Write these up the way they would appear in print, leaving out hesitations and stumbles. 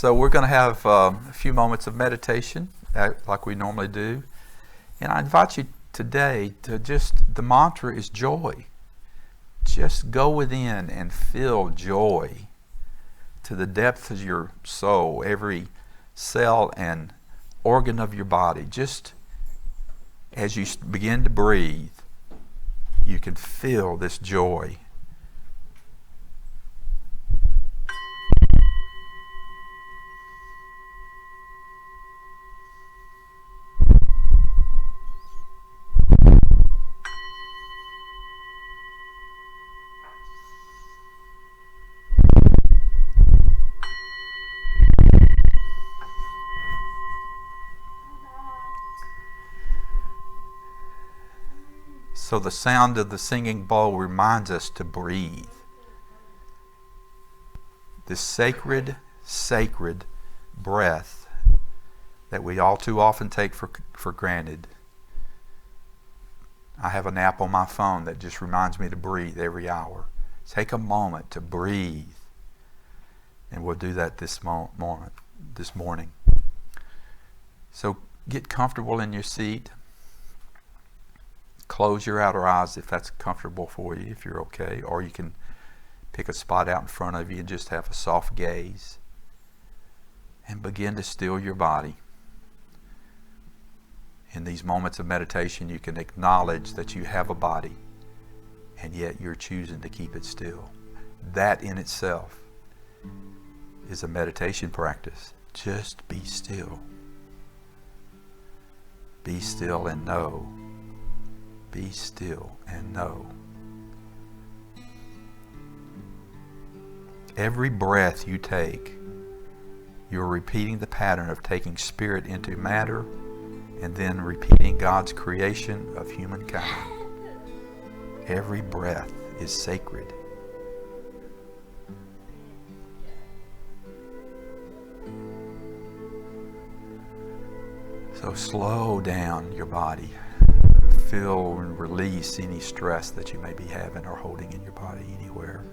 So we're going to have a few moments of meditation like we normally do. And I invite you today to the mantra is joy. Just go within and feel joy to the depth of your soul, every cell and organ of your body. Just as you begin to breathe, you can feel this joy. So the sound of the singing bowl reminds us to breathe. This sacred breath that we all too often take for granted. I have an app on my phone that just reminds me to breathe every hour. Take a moment to breathe. And we'll do that this morning. So get comfortable in your seat. Close your outer eyes if that's comfortable for you, if you're okay. Or you can pick a spot out in front of you and just have a soft gaze. And begin to still your body. In these moments of meditation, you can acknowledge that you have a body, and yet you're choosing to keep it still. That in itself is a meditation practice. Just be still. Be still and know. Be still and know. Every breath you take, you're repeating the pattern of taking spirit into matter and then repeating God's creation of humankind. Every breath is sacred. So slow down your body. Feel and release any stress that you may be having or holding in your body anywhere.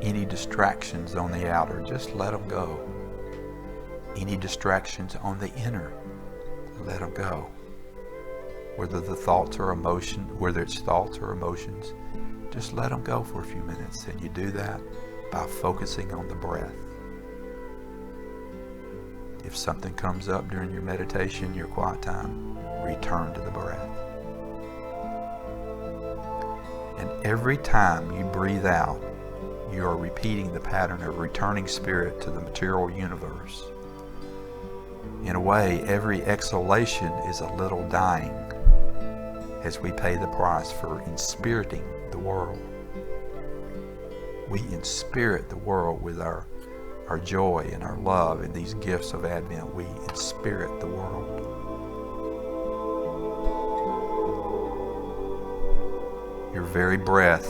Any distractions on the outer, just let them go. Any distractions on the inner, let them go. Whether it's thoughts or emotions, just let them go for a few minutes. And you do that by focusing on the breath. If something comes up during your meditation, your quiet time, return to the breath. And every time you breathe out, you are repeating the pattern of returning spirit to the material universe. In a way, every exhalation is a little dying as we pay the price for inspiriting the world. We inspirit the world with our joy and our love and these gifts of Advent. We inspirit the world. Your very breath,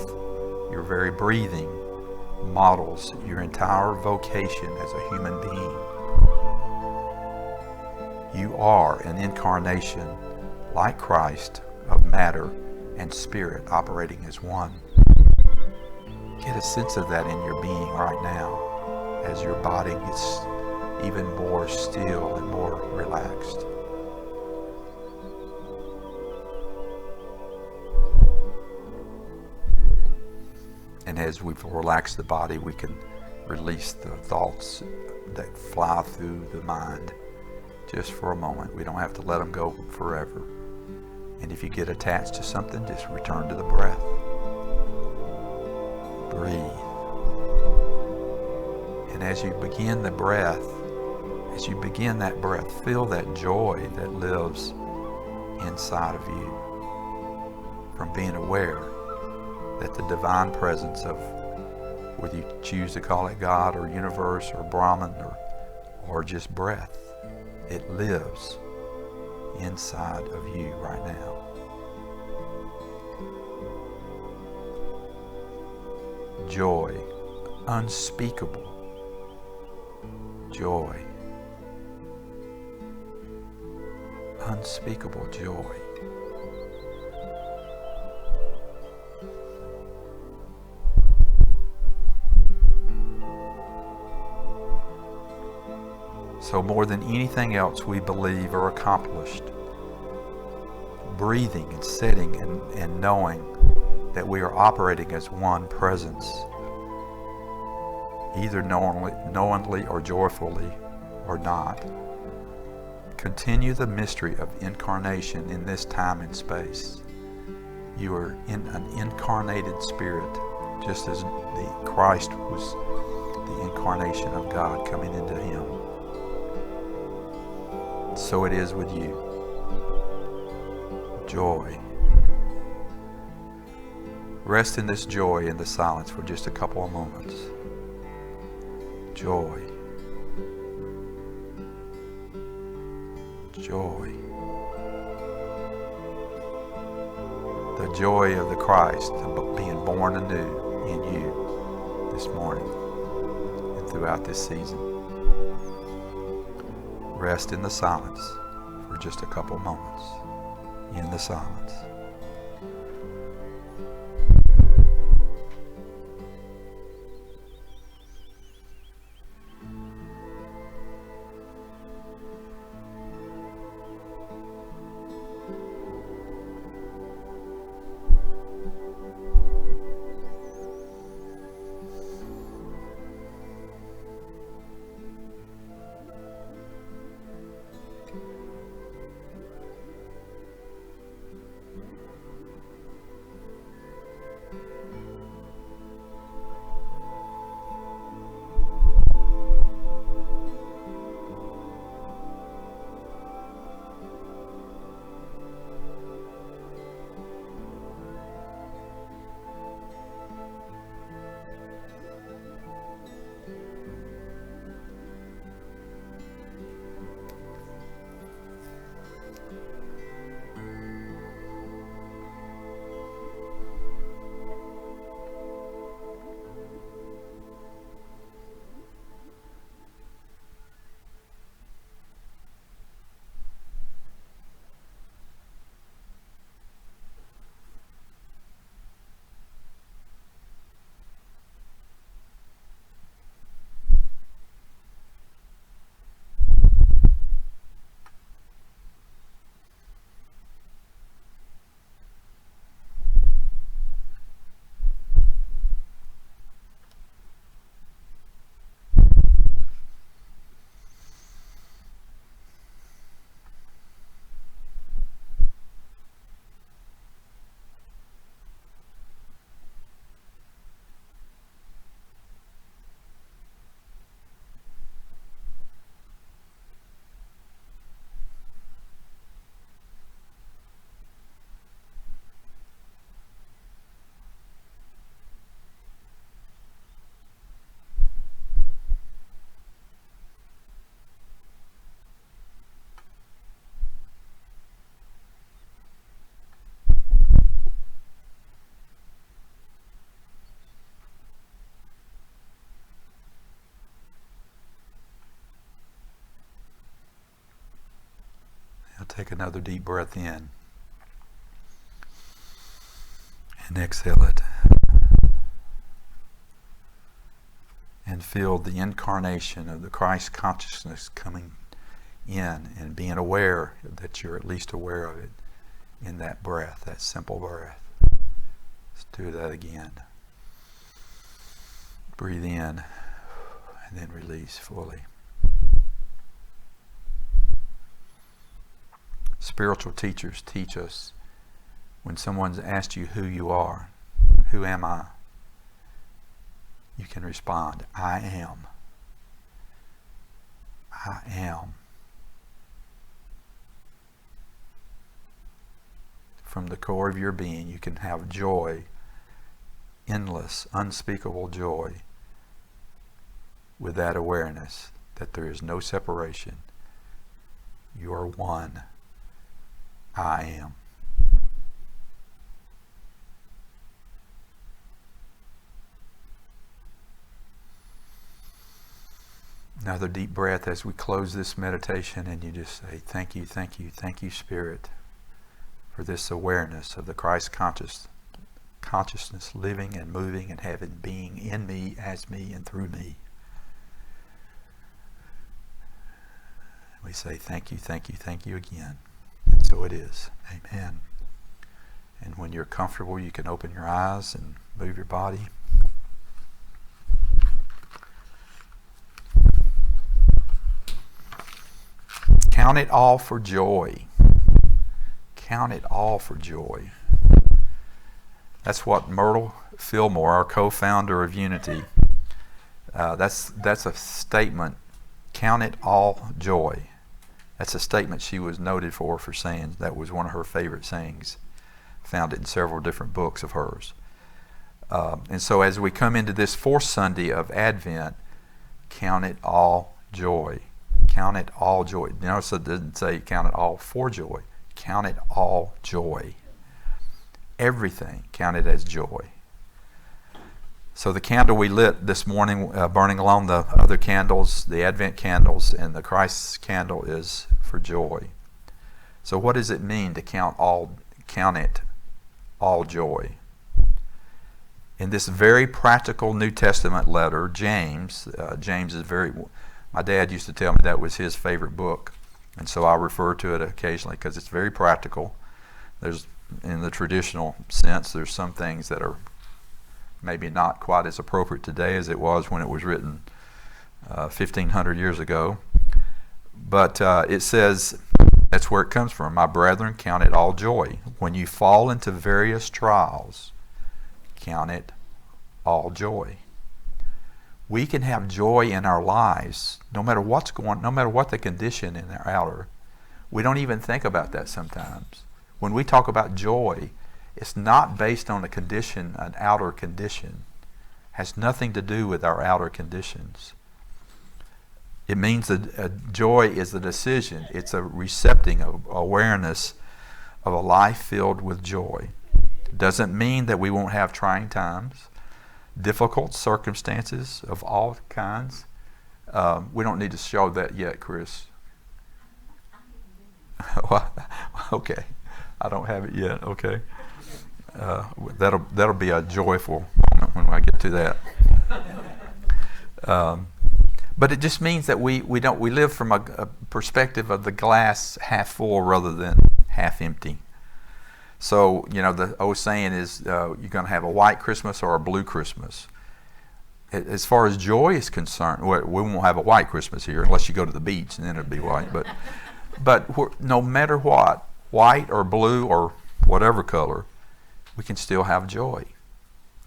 your very breathing models your entire vocation as a human being. You are an incarnation, like Christ, of matter and spirit operating as one. Get a sense of that in your being right now, as your body gets even more still and more relaxed. And as we've relaxed the body, we can release the thoughts that fly through the mind just for a moment. We don't have to let them go forever. And if you get attached to something, just return to the breath. Breathe. And as you begin that breath, feel that joy that lives inside of you from being aware that the divine presence of, whether you choose to call it God or universe or Brahman or just breath, it lives inside of you right now. Joy, unspeakable joy, unspeakable joy. So more than anything else we believe or accomplished, breathing and sitting and knowing that we are operating as one presence, either knowingly or joyfully or not. Continue the mystery of incarnation in this time and space. You are in an incarnated spirit, just as the Christ was the incarnation of God coming into him. So it is with you. Joy. Rest in this joy in the silence for just a couple of moments. Joy. Joy. The joy of the Christ being born anew in you this morning and throughout this season. Rest in the silence for just a couple moments. In the silence. Take another deep breath in and exhale it. And feel the incarnation of the Christ consciousness coming in and being aware that you're at least aware of it in that breath, that simple breath. Let's do that again. Breathe in and then release fully. Spiritual teachers teach us when someone's asked you who you are, who am I? You can respond, I am. I am. From the core of your being, you can have joy, endless, unspeakable joy, with that awareness that there is no separation. You are one. I am. Another deep breath as we close this meditation, and you just say, thank you, Spirit, for this awareness of the Christ consciousness living and moving and having being in me, as me, and through me. We say thank you, thank you, thank you again. And so it is. Amen. And when you're comfortable, you can open your eyes and move your body. Count it all for joy. Count it all for joy. That's what Myrtle Fillmore, our co-founder of Unity, that's a statement. Count it all joy. That's a statement she was noted for saying. That was one of her favorite sayings. Found it in several different books of hers. And so as we come into this fourth Sunday of Advent, count it all joy. Count it all joy. Notice it doesn't say count it all for joy. Count it all joy. Everything, count it as joy. So the candle we lit this morning, burning along the other candles, the Advent candles and the Christ candle, is for joy. So what does it mean to count it all joy? In this very practical New Testament letter, James is my dad used to tell me that was his favorite book, and so I refer to it occasionally because it's very practical. There's, in the traditional sense, there's some things that are maybe not quite as appropriate today as it was when it was written 1,500 years ago. But it says, that's where it comes from. My brethren, count it all joy. When you fall into various trials, count it all joy. We can have joy in our lives no matter what's going on, no matter what the condition in our outer. We don't even think about that sometimes. When we talk about joy, it's not based on a condition, an outer condition. It has nothing to do with our outer conditions. It means that joy is a decision. It's a recepting of awareness of a life filled with joy. It doesn't mean that we won't have trying times, difficult circumstances of all kinds. We don't need to show that yet, Chris. Okay. I don't have it yet. Okay. That'll be a joyful moment when I get to that. But it just means that we live from a perspective of the glass half full rather than half empty. So the old saying is you're going to have a white Christmas or a blue Christmas. As far as joy is concerned, we won't have a white Christmas here unless you go to the beach and then it'll be white. But no matter what, white or blue or whatever color, we can still have joy,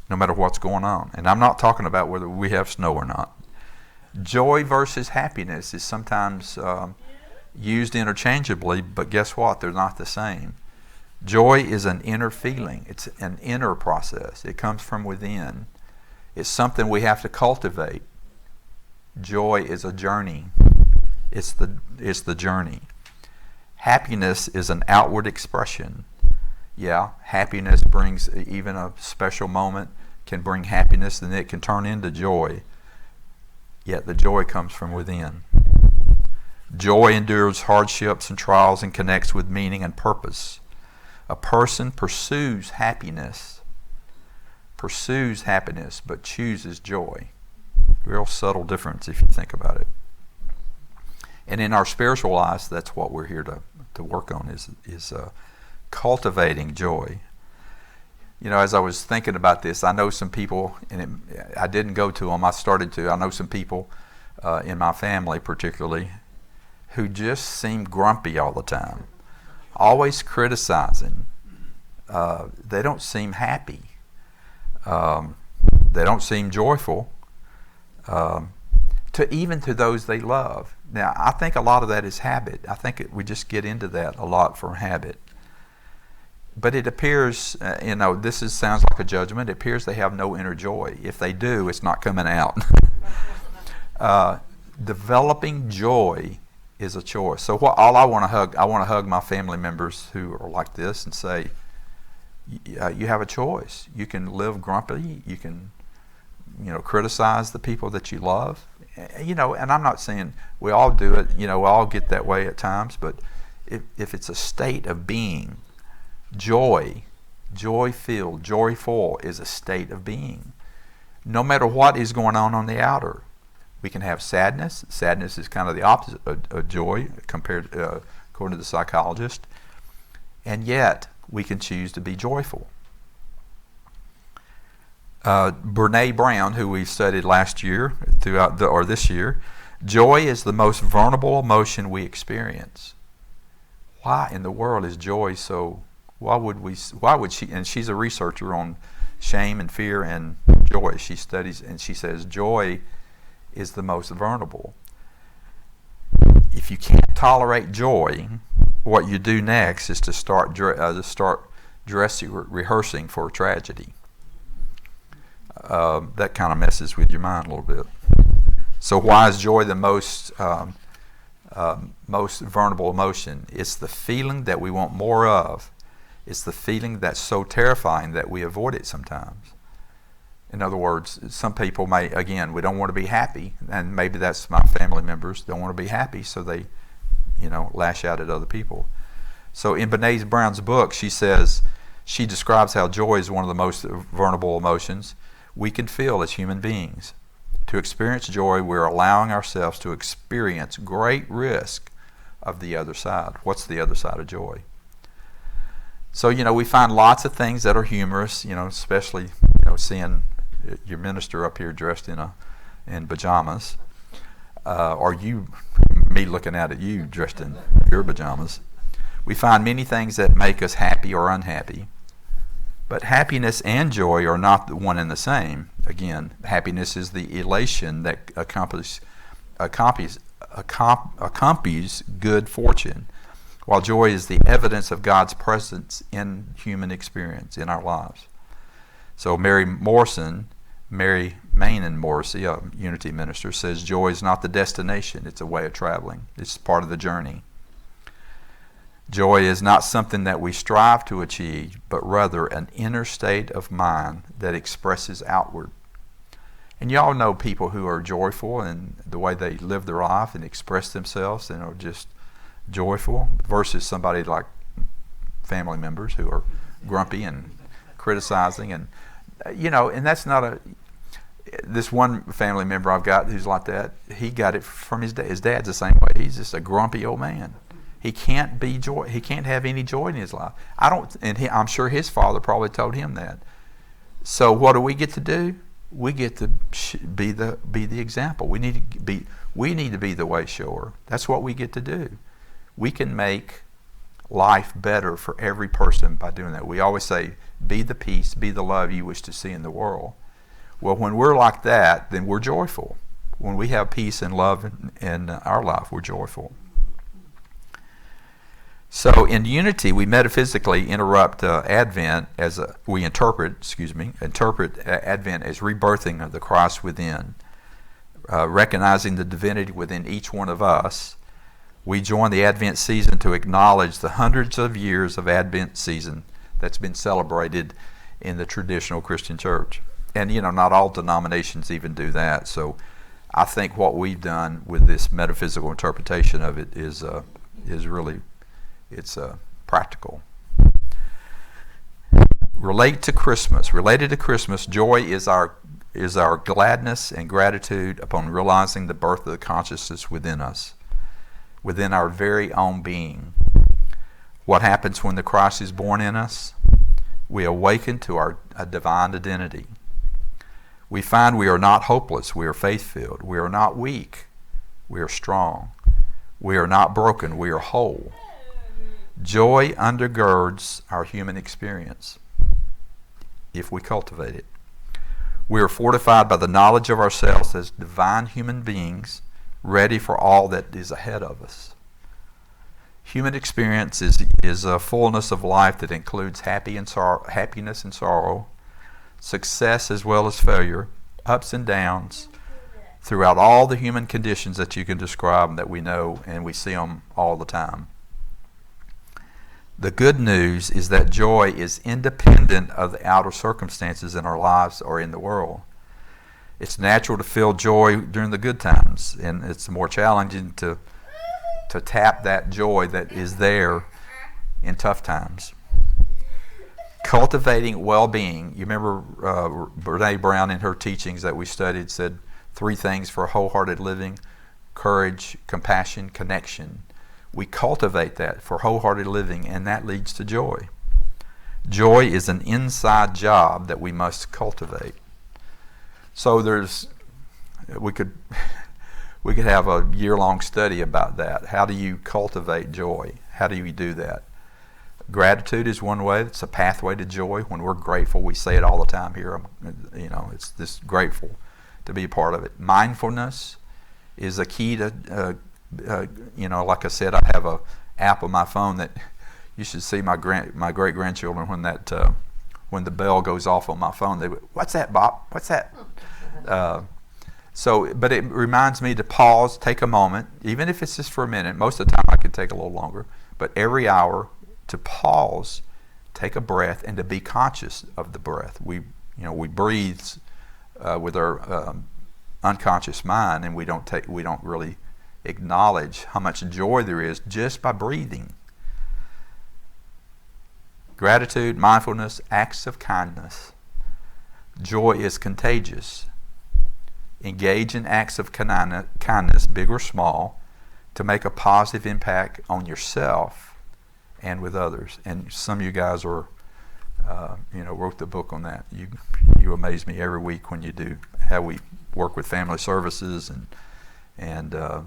no matter what's going on. And I'm not talking about whether we have snow or not. Joy versus happiness is sometimes used interchangeably, but guess what? They're not the same. Joy is an inner feeling. It's an inner process. It comes from within. It's something we have to cultivate. Joy is a journey. It's the journey. Happiness is an outward expression. Yeah, happiness brings, even a special moment can bring happiness, and it can turn into joy. Yet the joy comes from within. Joy endures hardships and trials and connects with meaning and purpose. A person pursues happiness, but chooses joy. Real subtle difference if you think about it. And in our spiritual lives, that's what we're here to work on, is cultivating joy. As I was thinking about this, I know some people, and I didn't go to them, I started to. I know some people in my family particularly who just seem grumpy all the time, always criticizing. They don't seem happy. They don't seem joyful, even to those they love. Now, I think a lot of that is habit. I think we just get into that a lot from habit. But it appears, sounds like a judgment. It appears they have no inner joy. If they do, it's not coming out. Developing joy is a choice. So I want to hug my family members who are like this and say, you have a choice. You can live grumpy. You can, criticize the people that you love. And I'm not saying we all do it. We all get that way at times. But if it's a state of being, joy-filled, joyful is a state of being. No matter what is going on the outer, We can have sadness. Sadness is kind of the opposite of joy, compared, according to the psychologist. And yet, we can choose to be joyful. Brene Brown, who we studied last year, or this year, joy is the most vulnerable emotion we experience. Why in the world is joy so? Why would she? And she's a researcher on shame and fear and joy. She studies, and she says joy is the most vulnerable. If you can't tolerate joy, what you do next is to start rehearsing for a tragedy. That kind of messes with your mind a little bit. So why is joy the most vulnerable emotion? It's the feeling that we want more of. It's the feeling that's so terrifying that we avoid it sometimes. In other words, some people may, again, we don't want to be happy, and maybe that's my family members, don't want to be happy, so they, lash out at other people. So in Brene Brown's book, she describes how joy is one of the most vulnerable emotions we can feel as human beings. To experience joy, we're allowing ourselves to experience great risk of the other side. What's the other side of joy? So, we find lots of things that are humorous, especially, seeing your minister up here dressed in pajamas, or me looking out at you dressed in your pajamas. We find many things that make us happy or unhappy. But happiness and joy are not the one and the same. Again, happiness is the elation that accompanies good fortune, while joy is the evidence of God's presence in human experience, in our lives. So Mary Mainen Morrissey, a Unity minister, says joy is not the destination, it's a way of traveling. It's part of the journey. Joy is not something that we strive to achieve, but rather an inner state of mind that expresses outward. And y'all know people who are joyful in the way they live their life and express themselves and are just joyful, versus somebody like family members who are grumpy and criticizing. And, and that's not this one family member I've got who's like that, he got it from his dad. His dad's the same way. He's just a grumpy old man. He can't be joy. He can't have any joy in his life. I'm sure his father probably told him that. So what do we get to do? We get to be the example. We need to be the way shower. That's what we get to do. We can make life better for every person by doing that. We always say, "Be the peace, be the love you wish to see in the world." Well, when we're like that, then we're joyful. When we have peace and love in our life, we're joyful. So in Unity, we metaphysically interpret Advent as Advent as rebirthing of the Christ within, recognizing the divinity within each one of us. We join the Advent season to acknowledge the hundreds of years of Advent season that's been celebrated in the traditional Christian church. And not all denominations even do that. So I think what we've done with this metaphysical interpretation of it is really practical. Related to Christmas, joy is our gladness and gratitude upon realizing the birth of the consciousness within us, within our very own being. What happens when the Christ is born in us? We awaken to our divine identity. We find we are not hopeless, we are faith-filled. We are not weak, we are strong. We are not broken, we are whole. Joy undergirds our human experience if we cultivate it. We are fortified by the knowledge of ourselves as divine human beings, ready for all that is ahead of us. Human experience is a fullness of life that includes happiness and sorrow, success as well as failure, ups and downs, throughout all the human conditions that you can describe and that we know and we see them all the time. The good news is that joy is independent of the outer circumstances in our lives or in the world. It's natural to feel joy during the good times, and it's more challenging to tap that joy that is there in tough times. Cultivating well-being. You remember Brene Brown in her teachings that we studied said 3 things for wholehearted living: courage, compassion, connection. We cultivate that for wholehearted living, and that leads to joy. Joy is an inside job that we must cultivate. So we could have a year-long study about that. How do you cultivate joy? How do you do that? Gratitude is one way. It's a pathway to joy. When we're grateful, we say it all the time here. It's this grateful to be a part of it. Mindfulness is a key to, like I said, I have a app on my phone that you should see my great-grandchildren when the bell goes off on my phone. They go, "What's that, Bob? What's that?" But it reminds me to pause, take a moment, even if it's just for a minute. Most of the time I can take a little longer, but every hour to pause, take a breath, and to be conscious of the breath. We breathe with our unconscious mind, and we don't really acknowledge how much joy there is just by breathing. Gratitude, mindfulness, acts of kindness. Joy is contagious. Engage in acts of kindness, big or small, to make a positive impact on yourself and with others. And some of you guys wrote the book on that. You amaze me every week when you do. How we work with family services and the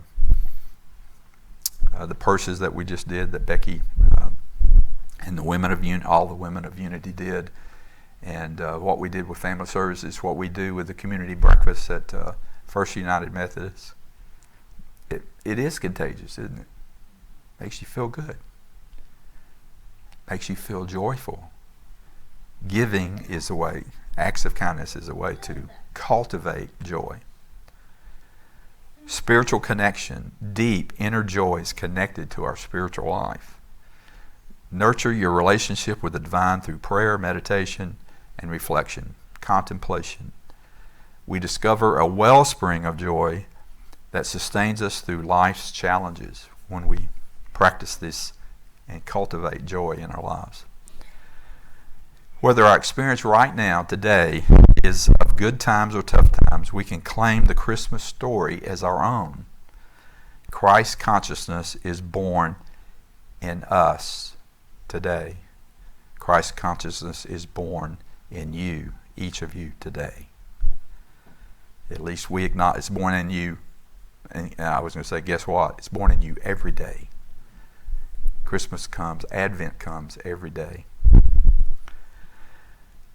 purses that we just did, that Becky and the women of all the women of Unity did. And what we did with family services, what we do with the community breakfast at First United Methodist. It is contagious, isn't it? Makes you feel good. Makes you feel joyful. Giving is a way, acts of kindness is a way to cultivate joy. Spiritual connection, deep inner joy is connected to our spiritual life. Nurture your relationship with the divine through prayer, meditation, and reflection, contemplation. We discover a wellspring of joy that sustains us through life's challenges when we practice this and cultivate joy in our lives. Whether our experience right now, today, is of good times or tough times, we can claim the Christmas story as our own. Christ consciousness is born in us today. Christ consciousness is born in you, each of you today. At least we acknowledge it's born in you. And I was going to say, guess what? It's born in you every day. Christmas comes, Advent comes every day.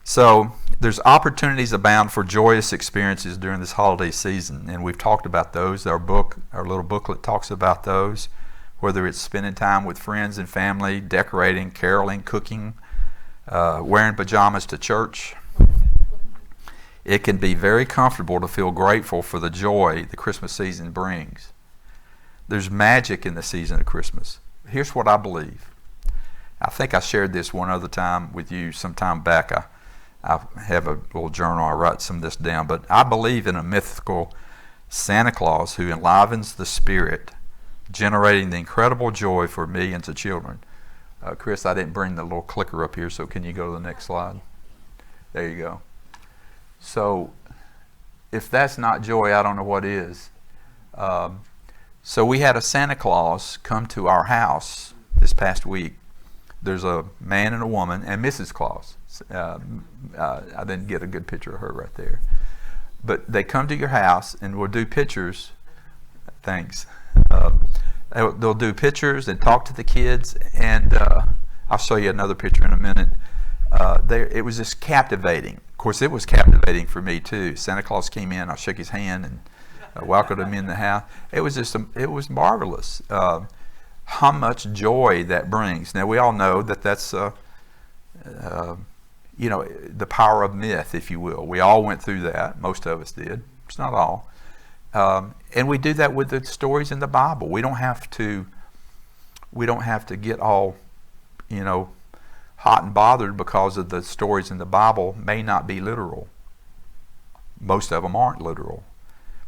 So there's opportunities abound for joyous experiences during this holiday season, and we've talked about those. Our little booklet talks about those, whether it's spending time with friends and family, decorating, caroling, cooking, wearing pajamas to church. It can be very comfortable to feel grateful for the joy the Christmas season brings. There's magic in the season of Christmas. Here's what I believe. I think I shared this one other time with you some time back. I have a little journal. I write some of this down. But I believe in a mythical Santa Claus who enlivens the spirit, generating the incredible joy for millions of children. Chris, I didn't bring the little clicker up here, so can you go to the next slide? There you go. So if that's not joy, I don't know what is. So we had a Santa Claus come to our house this past week. There's a man and a woman and Mrs. Claus. I didn't get a good picture of her right there. But they come to your house and will do pictures. Thanks. They'll do pictures and talk to the kids, and I'll show you another picture in a minute. It was just captivating. Of course, it was captivating for me too. Santa Claus came in, I shook his hand and welcomed him in the house. It was marvelous. How much joy that brings. Now we all know that's the power of myth, if you will. We all went through that. Most of us did. It's not all. And we do that with the stories in the Bible. We don't have to get all, hot and bothered because of the stories in the Bible may not be literal. Most of them aren't literal.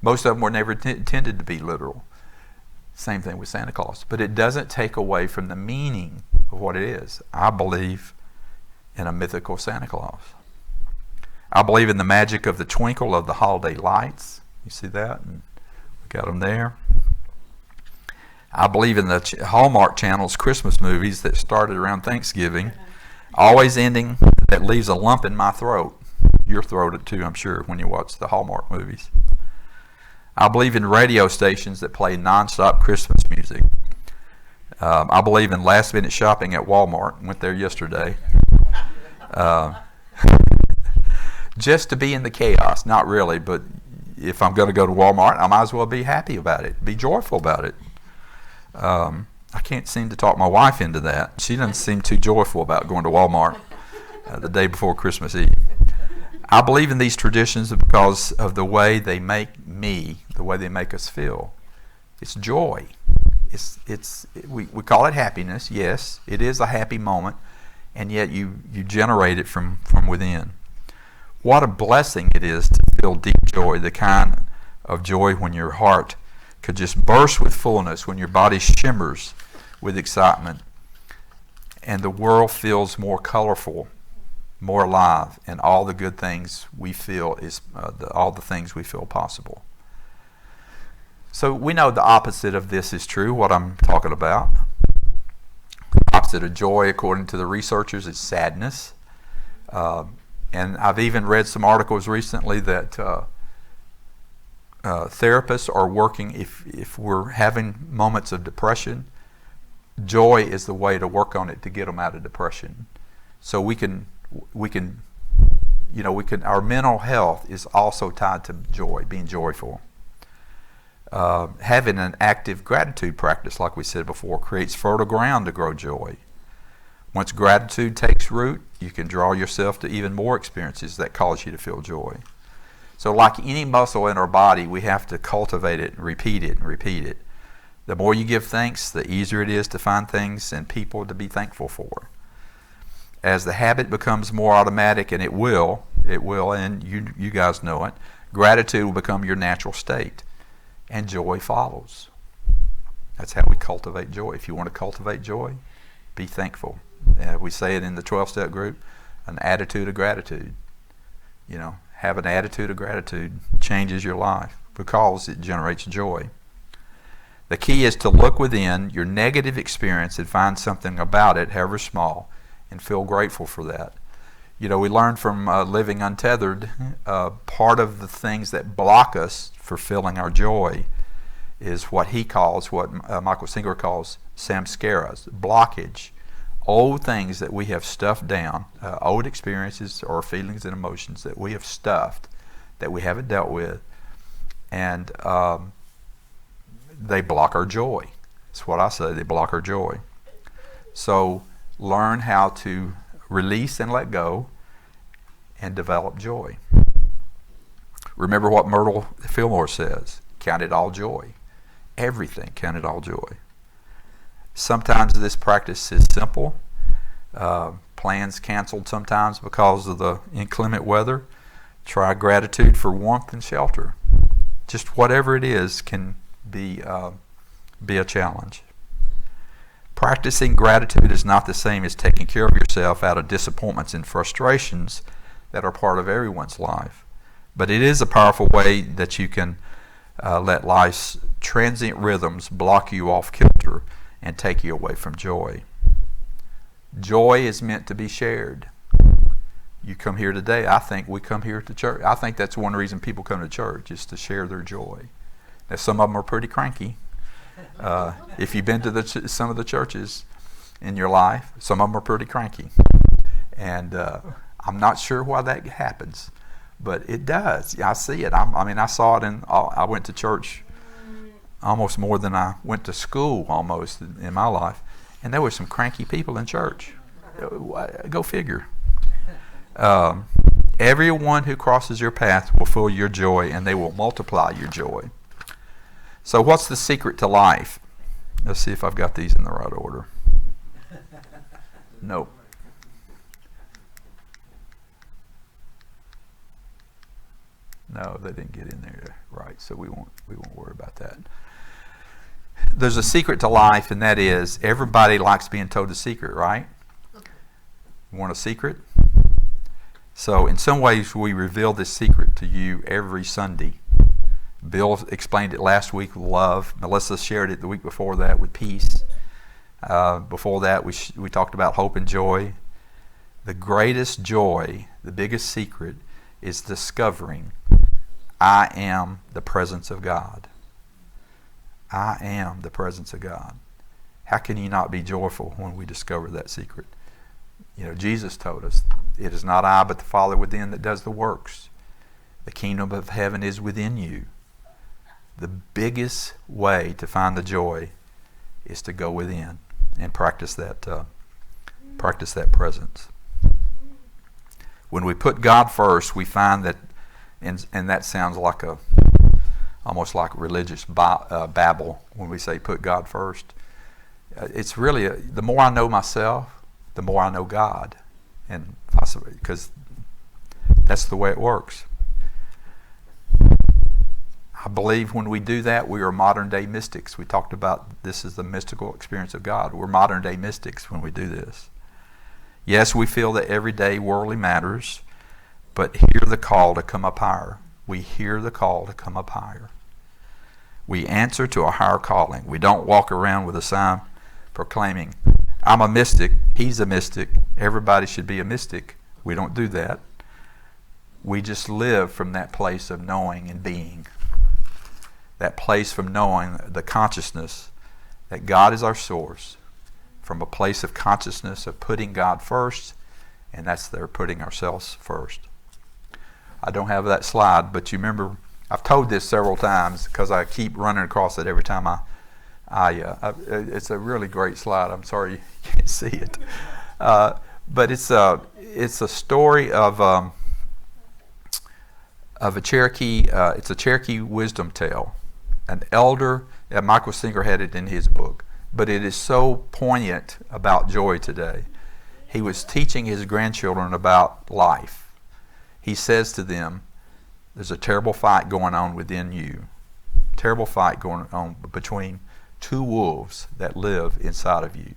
Most of them were never intended to be literal. Same thing with Santa Claus. But it doesn't take away from the meaning of what it is. I believe in a mythical Santa Claus. I believe in the magic of the twinkle of the holiday lights. You see that? And we got them there. I believe in the Hallmark Channel's Christmas movies that started around Thanksgiving, always ending that leaves a lump in my throat. Your throat too, I'm sure, when you watch the Hallmark movies. I believe in radio stations that play nonstop Christmas music. I believe in last-minute shopping at Walmart. Went there yesterday. Just to be in the chaos. Not really, but if I'm going to go to Walmart, I might as well be happy about it, be joyful about it. I can't seem to talk my wife into that. She doesn't seem too joyful about going to Walmart the day before Christmas Eve. I believe in these traditions because of the way they make me, the way they make us feel. It's joy. We call it happiness. Yes, it is a happy moment, and yet you generate it from within. What a blessing it is to feel deep joy, the kind of joy when your heart could just burst with fullness, when your body shimmers with excitement, and the world feels more colorful, more alive, and all the good things we feel is all the things we feel possible. So we know the opposite of this is true, what I'm talking about. The opposite of joy, according to the researchers, is sadness. And I've even read some articles recently that therapists are working, if we're having moments of depression, joy is the way to work on it to get them out of depression. So we can our mental health is also tied to joy, being joyful. Having an active gratitude practice, like we said before, creates fertile ground to grow joy. Once gratitude takes root, you can draw yourself to even more experiences that cause you to feel joy. So like any muscle in our body, we have to cultivate it and repeat it and repeat it. The more you give thanks, the easier it is to find things and people to be thankful for. As the habit becomes more automatic, and it will, and you guys know it, gratitude will become your natural state, and joy follows. That's how we cultivate joy. If you want to cultivate joy, be thankful. We say it in the 12-step group, an attitude of gratitude. Have an attitude of gratitude changes your life because it generates joy. The key is to look within your negative experience and find something about it, however small, and feel grateful for that. We learn from living untethered, part of the things that block us for feeling our joy is what Michael Singer calls samskaras, blockage. Old things that we have stuffed down, old experiences or feelings and emotions that we have stuffed, that we haven't dealt with, and they block our joy. That's what I say, they block our joy. So learn how to release and let go and develop joy. Remember what Myrtle Fillmore says, count it all joy. Everything, count it all joy. Sometimes this practice is simple. Plans canceled sometimes because of the inclement weather. Try gratitude for warmth and shelter. Just whatever it is can be a challenge. Practicing gratitude is not the same as taking care of yourself out of disappointments and frustrations that are part of everyone's life. But it is a powerful way that you can let life's transient rhythms block you off kilter and take you away from joy. Joy is meant to be shared. You come here today, I think we come here to church. I think that's one reason people come to church, is to share their joy. Now, some of them are pretty cranky. If you've been to some of the churches in your life, some of them are pretty cranky. And I'm not sure why that happens, but it does. I see it. I saw it I went to church almost more than I went to school almost in my life. And there were some cranky people in church. Go figure. Everyone who crosses your path will fill your joy, and they will multiply your joy. So what's the secret to life? Let's see if I've got these in the right order. Nope. No, they didn't get in there right, so we won't worry about that. There's a secret to life, and that is everybody likes being told a secret, right? You want a secret? So in some ways we reveal this secret to you every Sunday. Bill explained it last week with love. Melissa shared it the week before that with peace. Before that, we talked about hope and joy. The greatest joy, the biggest secret, is discovering I am the presence of God. I am the presence of God. How can you not be joyful when we discover that secret? Jesus told us, it is not I but the Father within that does the works. The kingdom of heaven is within you. The biggest way to find the joy is to go within and practice that presence. When we put God first, we find that, and that sounds like almost like religious babble when we say put God first. It's really, the more I know myself, the more I know God, and possibly because that's the way it works. I believe when we do that, we are modern day mystics. We talked about this is the mystical experience of God. We're modern day mystics when we do this. Yes, we feel that everyday worldly matters, but hear the call to come up higher. We hear the call to come up higher. We answer to a higher calling. We don't walk around with a sign proclaiming, I'm a mystic, he's a mystic, everybody should be a mystic. We don't do that. We just live from that place of knowing and being. That place from knowing the consciousness that God is our source, from a place of consciousness of putting God first, and that's there putting ourselves first. I don't have that slide, but you remember, I've told this several times because I keep running across it every time it's a really great slide. I'm sorry you can't see it, but it's a story of a Cherokee. It's a Cherokee wisdom tale. An elder, Michael Singer had it in his book, but it is so poignant about joy today. He was teaching his grandchildren about life. He says to them, there's a terrible fight going on within you. Terrible fight going on between two wolves that live inside of you.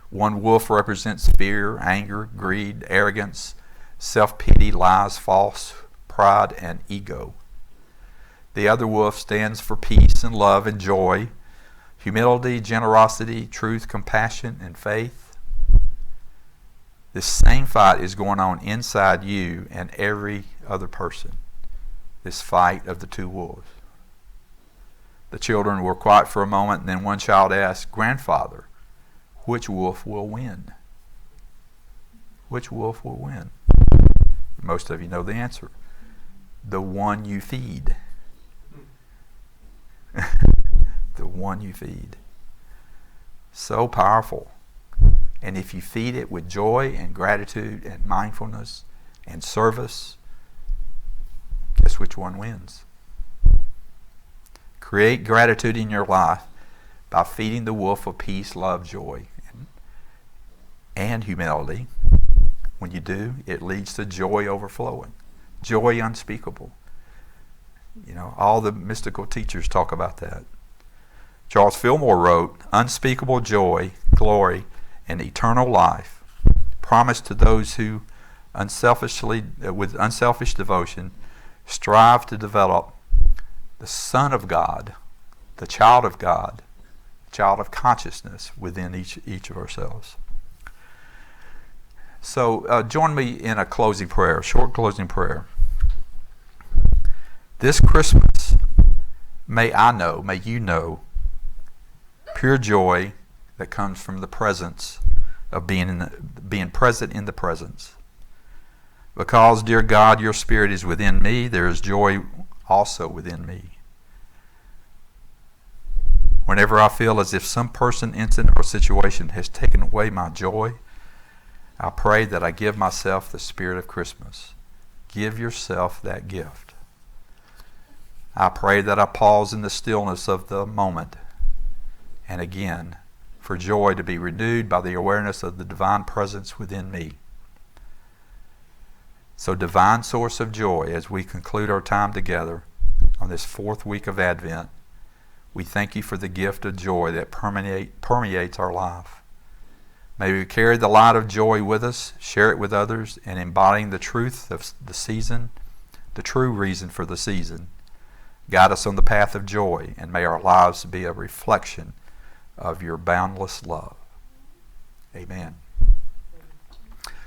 One wolf represents fear, anger, greed, arrogance, self-pity, lies, false pride, and ego. The other wolf stands for peace and love and joy, humility, generosity, truth, compassion, and faith. This same fight is going on inside you and every other person. This fight of the two wolves. The children were quiet for a moment, and then one child asked, Grandfather, which wolf will win? Which wolf will win? Most of you know the answer. The one you feed. The one you feed. So powerful. And if you feed it with joy and gratitude and mindfulness and service, guess which one wins? Create gratitude in your life by feeding the wolf of peace, love, joy, and humility. When you do, it leads to joy overflowing, joy unspeakable. All the mystical teachers talk about that. Charles Fillmore wrote, unspeakable joy, glory, and eternal life promised to those who with unselfish devotion strive to develop the Son of God, the child of God, child of consciousness within each of ourselves. So join me in a closing prayer, short closing prayer. This Christmas, may you know, pure joy that comes from the presence of being present in the presence. Because, dear God, your Spirit is within me, there is joy also within me. Whenever I feel as if some person, incident, or situation has taken away my joy, I pray that I give myself the spirit of Christmas. Give yourself that gift. I pray that I pause in the stillness of the moment, and again, for joy to be renewed by the awareness of the divine presence within me. So, divine source of joy, as we conclude our time together on this fourth week of Advent, we thank you for the gift of joy that permeates our life. May we carry the light of joy with us, share it with others, and embodying the truth of the season, the true reason for the season, Guide us on the path of joy, and may our lives be a reflection of your boundless love. Amen.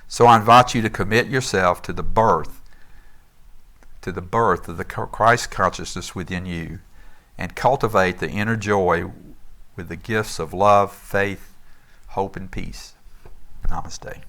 So I invite you to commit yourself to the birth of the Christ consciousness within you, and cultivate the inner joy with the gifts of love, faith, hope, and peace. Namaste.